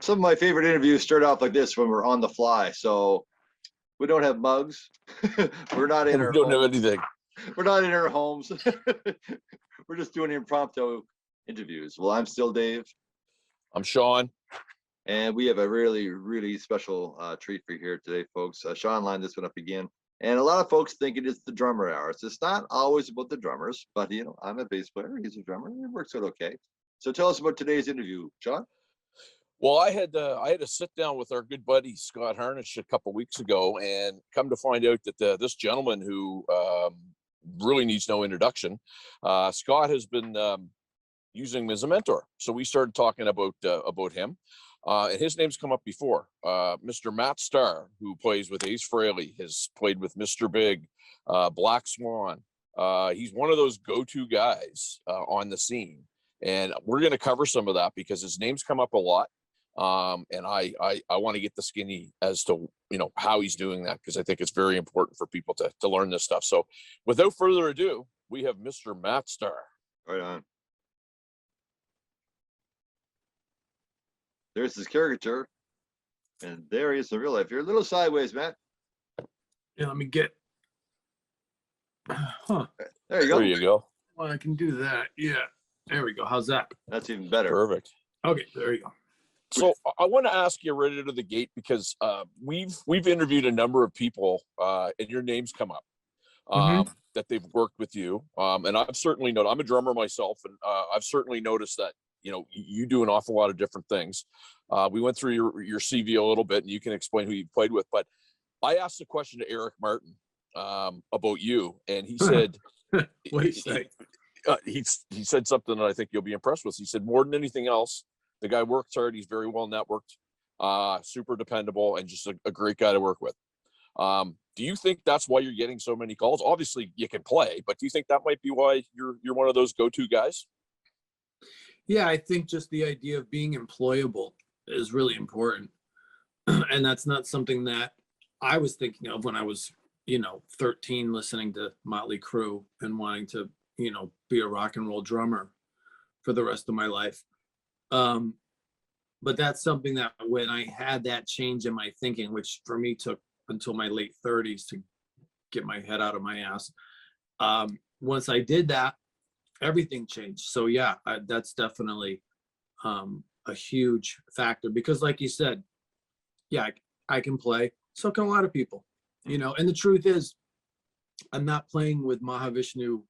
Some of my favorite interviews start off like this when we're on the fly. So we don't have mugs. We're not in We our don't homes. have anything. We're not in our homes. We're just doing impromptu interviews. Well, I'm still Dave. I'm Sean. And we have a really, really special treat for you here today, folks. Sean lined this one up again. And a lot of folks think it is the drummer hours. It's not always about the drummers, but, you know, I'm a bass player. He's a drummer. It works out okay. So tell us about today's interview, Sean. Well, I had to sit down with our good buddy Scott Harnish a couple of weeks ago, and come to find out that this gentleman who really needs no introduction, Scott has been using him as a mentor. So we started talking about him, and his name's come up before. Mr. Matt Starr, who plays with Ace Frehley, has played with Mr. Big, Black Swan. He's one of those go-to guys on the scene, and we're going to cover some of that because his name's come up a lot. And I want to get the skinny as to, you know, how he's doing that, because I think it's very important for people to learn this stuff. So without further ado, we have Mr. Matt Starr. Right on. There's his caricature, and there he is in real life. You're a little sideways, Matt. Yeah, let me get. Huh. There you go. There you go. Well, I can do that. Yeah. There we go. How's that? That's even better. Perfect. Okay, there you go. So I want to ask you right out of the gate, because we've interviewed a number of people, and your names come up that they've worked with you, and I've certainly noticed. I'm a drummer myself, and I've certainly noticed that, you know, you do an awful lot of different things. We went through your CV a little bit, and you can explain who you played with. But I asked a question to Eric Martin about you, and he said, What did he say? He said something that I think you'll be impressed with. He said, more than anything else, the guy works hard. He's very well networked, super dependable, and just a great guy to work with. Do you think that's why you're getting so many calls? Obviously, you can play, but do you think that might be why you're one of those go-to guys? Yeah, I think just the idea of being employable is really important. And that's not something that I was thinking of when I was, 13, listening to Motley Crue and wanting to, be a rock and roll drummer for the rest of my life. But that's something that when I had that change in my thinking, which for me took until my late 30s to get my head out of my ass. Once I did that, everything changed. So yeah, that's definitely a huge factor, because like you said, yeah, I can play. So can a lot of people, and the truth is, I'm not playing with Mahavishnu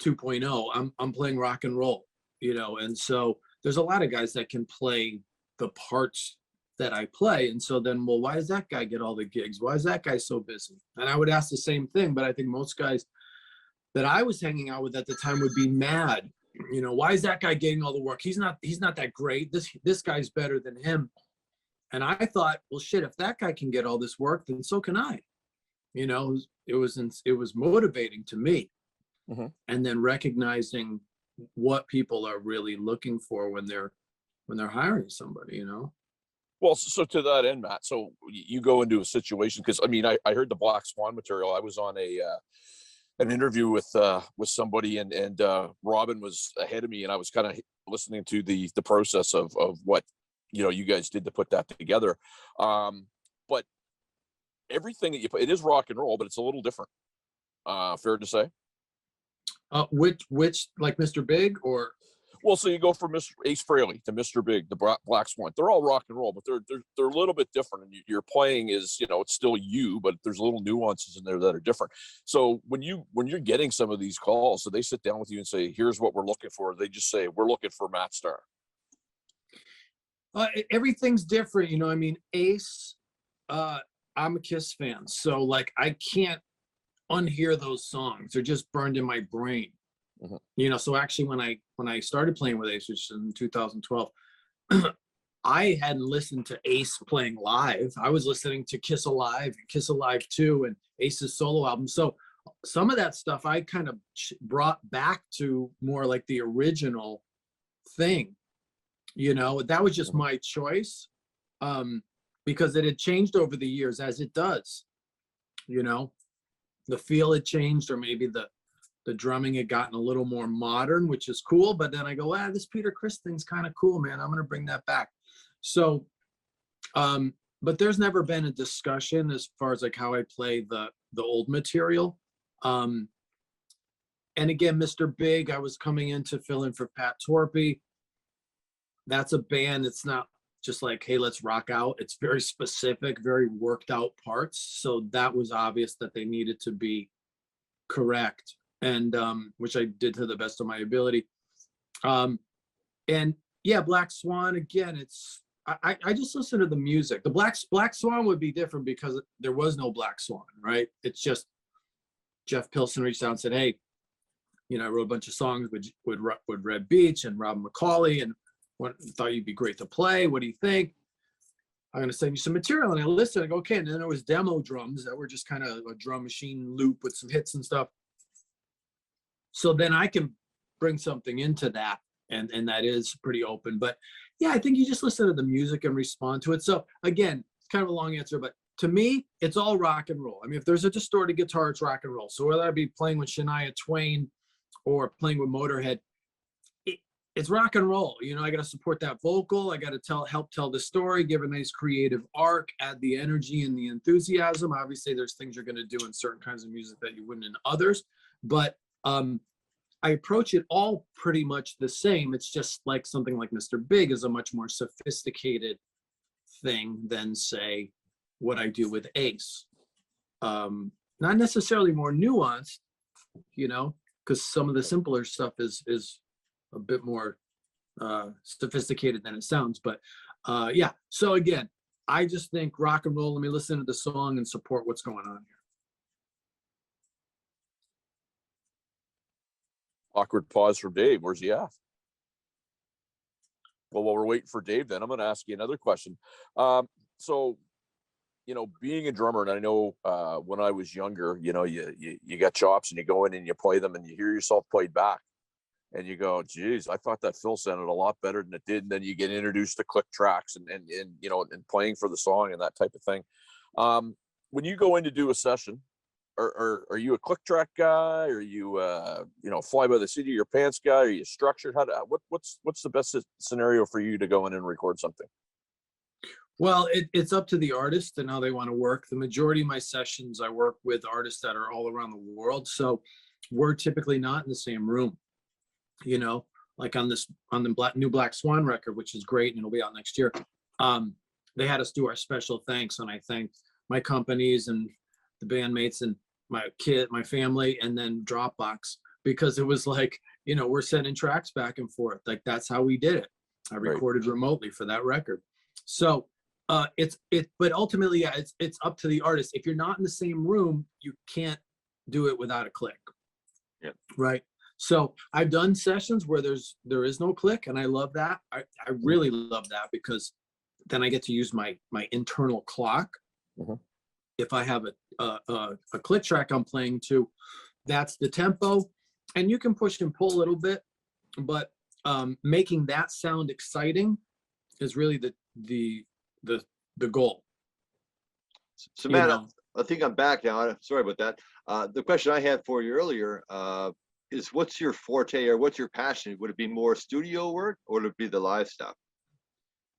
2.0. I'm playing rock and roll, and so there's a lot of guys that can play the parts that I play. And so then, well, why does that guy get all the gigs? Why is that guy so busy? And I would ask the same thing, but I think most guys that I was hanging out with at the time would be mad. Why is that guy getting all the work? He's not that great. This guy's better than him. And I thought, well, shit, if that guy can get all this work, then so can I. It was motivating to me. Mm-hmm. And then recognizing what people are really looking for when they're hiring somebody, Well, so to that end, Matt, so you go into a situation, because I heard the Black Swan material. I was on an interview with somebody, and Robin was ahead of me, and I was kind of listening to the process of what you guys did to put that together. But everything that you put, it is rock and roll, but it's a little different. Fair to say? Which like Mr. Big or? Well, so you go from Mr. Ace Frehley to Mr. Big, the Black Swan. They're all rock and roll, but they're a little bit different. And your playing is, it's still you, but there's little nuances in there that are different. So when you're getting some of these calls, so they sit down with you and say, "Here's what we're looking for." They just say, "We're looking for Matt Starr." Everything's different, Ace. I'm a Kiss fan, so like I can't unhear those songs. They're just burned in my brain. Mm-hmm. So actually when I started playing with Ace, which was in 2012, I hadn't listened to Ace playing live. I was listening to Kiss Alive and Kiss Alive 2 and Ace's solo album. So some of that stuff I kind of brought back to more like the original thing. That was just my choice, because it had changed over the years, as it does. The feel had changed, or maybe the drumming had gotten a little more modern, which is cool. But then I go, this Peter Criss thing's kind of cool, man. I'm going to bring that back. So, but there's never been a discussion as far as like how I play the old material. And again, Mr. Big, I was coming in to fill in for Pat Torpy. That's a band. It's not just like, hey, let's rock out. It's very specific, very worked out parts. So that was obvious that they needed to be correct, and which I did to the best of my ability. And yeah, Black Swan, again, it's I just listen to the music. The Black Swan would be different because there was no Black Swan, right? It's just Jeff Pilson reached out and said, hey, you know, I wrote a bunch of songs with Red Beach and Rob McCauley, and thought you'd be great to play. What do you think? I'm going to send you some material. And I listened. I go, okay. And then there was demo drums that were just kind of a drum machine loop with some hits and stuff. So then I can bring something into that. And that is pretty open. But yeah, I think you just listen to the music and respond to it. So again, it's kind of a long answer, but to me, it's all rock and roll. I mean, if there's a distorted guitar, it's rock and roll. So whether I be playing with Shania Twain or playing with Motorhead, it's rock and roll. You know, I got to support that vocal. I got to help tell the story, give a nice creative arc, add the energy and the enthusiasm. Obviously, there's things you're going to do in certain kinds of music that you wouldn't in others. But I approach it all pretty much the same. It's just like something like Mr. Big is a much more sophisticated thing than, say, what I do with Ace. Not necessarily more nuanced, you know, because some of the simpler stuff is a bit more sophisticated than it sounds. But yeah, so again, I just think rock and roll. Let me listen to the song and support what's going on here. Awkward pause for Dave. Where's he at? Well, while we're waiting for Dave, then I'm going to ask you another question. So, you know, being a drummer, and I know when I was younger, you know, you got chops and you go in and you play them and you hear yourself played back and you go, geez, I thought that fill sounded a lot better than it did. And then you get introduced to click tracks and you know, and playing for the song and that type of thing. When you go in to do a session, are you a click track guy? Are you you know, fly by the seat of your pants guy? Are you structured? What's the best scenario for you to go in and record something? Well, it's up to the artist and how they want to work. The majority of my sessions, I work with artists that are all around the world. So we're typically not in the same room, you know, like on the new Black Swan record, which is great. And it'll be out next year. They had us do our special thanks. And I thanked my companies and the bandmates and my kid, my family, and then Dropbox, because it was like, you know, we're sending tracks back and forth. Like that's how we did it. I recorded remotely for that record. So but ultimately, yeah, it's up to the artist. If you're not in the same room, you can't do it without a click. Yeah. Right. So I've done sessions where there is no click, and I love that. I really love that because then I get to use my internal clock. Mm-hmm. If I have a click track I'm playing to, that's the tempo, and you can push and pull a little bit, but making that sound exciting is really the goal. So Matt, I think I'm back now. Sorry about that. The question I had for you earlier is, what's your forte or what's your passion? Would it be more studio work or would it be the live stuff?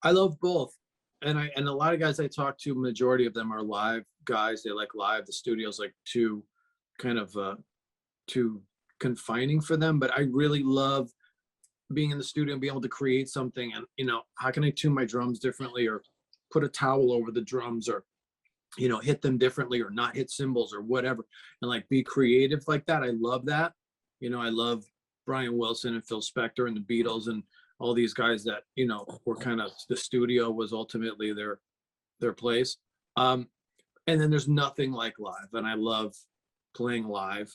I love both. And a lot of guys I talk to, majority of them are live guys. They like live. The studio's like too confining for them. But I really love being in the studio and being able to create something. And, you know, how can I tune my drums differently, or put a towel over the drums, or, you know, hit them differently, or not hit cymbals or whatever, and like be creative like that. I love that. You know, I love Brian Wilson and Phil Spector and the Beatles and all these guys that, you know, were kind of, the studio was ultimately their place. And then there's nothing like live. And I love playing live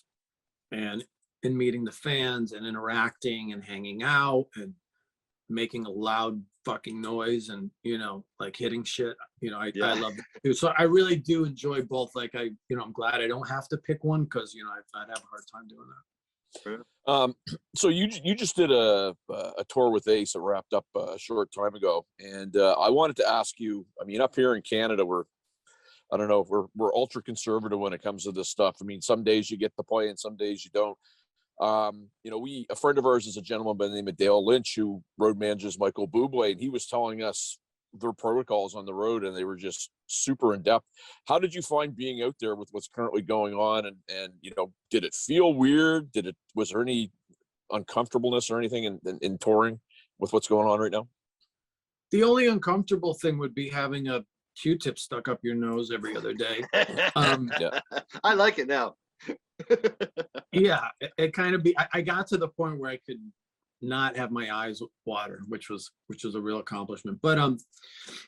and meeting the fans and interacting and hanging out and making a loud fucking noise and, you know, like hitting shit. You know, I love it too. So I really do enjoy both. Like I'm glad I don't have to pick one, because, you know, I'd have a hard time doing that. So you just did a tour with Ace that wrapped up a short time ago, and I wanted to ask you. I mean, up here in Canada, I don't know, we're ultra conservative when it comes to this stuff. I mean, some days you get to play and some days you don't. You know, a friend of ours is a gentleman by the name of Dale Lynch, who road manages Michael Bublé, and he was telling us their protocols on the road, and they were just super in depth. How did you find being out there with what's currently going on? And did it feel weird? Was there any uncomfortableness or anything in touring with what's going on right now? The only uncomfortable thing would be having a Q-tip stuck up your nose every other day. Yeah. I like it now. Yeah, it kind of I got to the point where I could not have my eyes water, which was a real accomplishment. But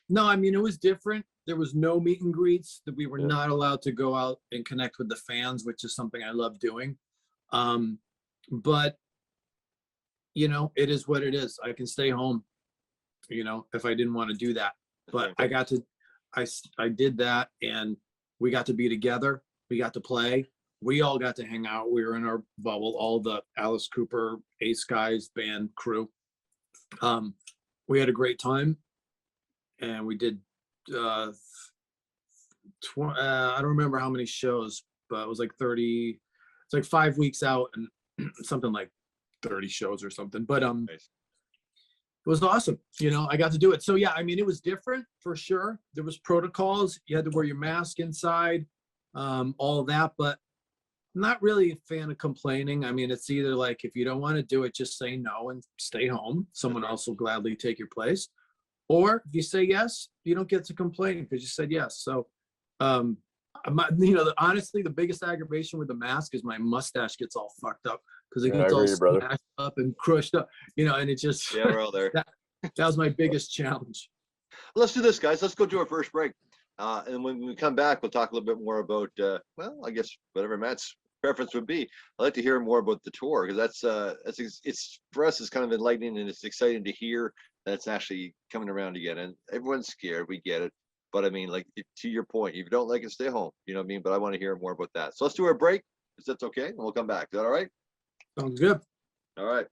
no, I mean, it was different. There was no meet and greets, that we were Yeah. not allowed to go out and connect with the fans, which is something I love doing. But it is what it is. I can stay home, if I didn't want to do that. But I did that, and we got to be together. We got to play. We all got to hang out. We were in our bubble, all the Alice Cooper, Ace Guys band crew. We had a great time, and we did, I don't remember how many shows, but it was like 30, it's like 5 weeks out and something like 30 shows or something. But Nice. it was awesome. I got to do it. So yeah, I mean, it was different for sure. There was protocols. You had to wear your mask inside, all of that, but I'm not really a fan of complaining. I mean, it's either like, if you don't want to do it, just say no and stay home. Someone else will gladly take your place. Or if you say yes, you don't get to complain because you said yes. So, honestly, the biggest aggravation with the mask is my mustache gets all fucked up because it Yeah, I gets all hear you, brother. smashed up and crushed up, and it just, Yeah, we're all there. that was my biggest challenge. Let's do this, guys. Let's go to our first break. And when we come back, we'll talk a little bit more about, I guess whatever Matt's preference would be. I'd like to hear more about the tour, because it's for us, it's kind of enlightening, and it's exciting to hear that it's actually coming around again. And everyone's scared. We get it. But I mean, like, to your point, if you don't like it, stay home. You know what I mean? But I want to hear more about that. So let's do our break, if that's okay, and we'll come back. Is that all right? Sounds good. All right.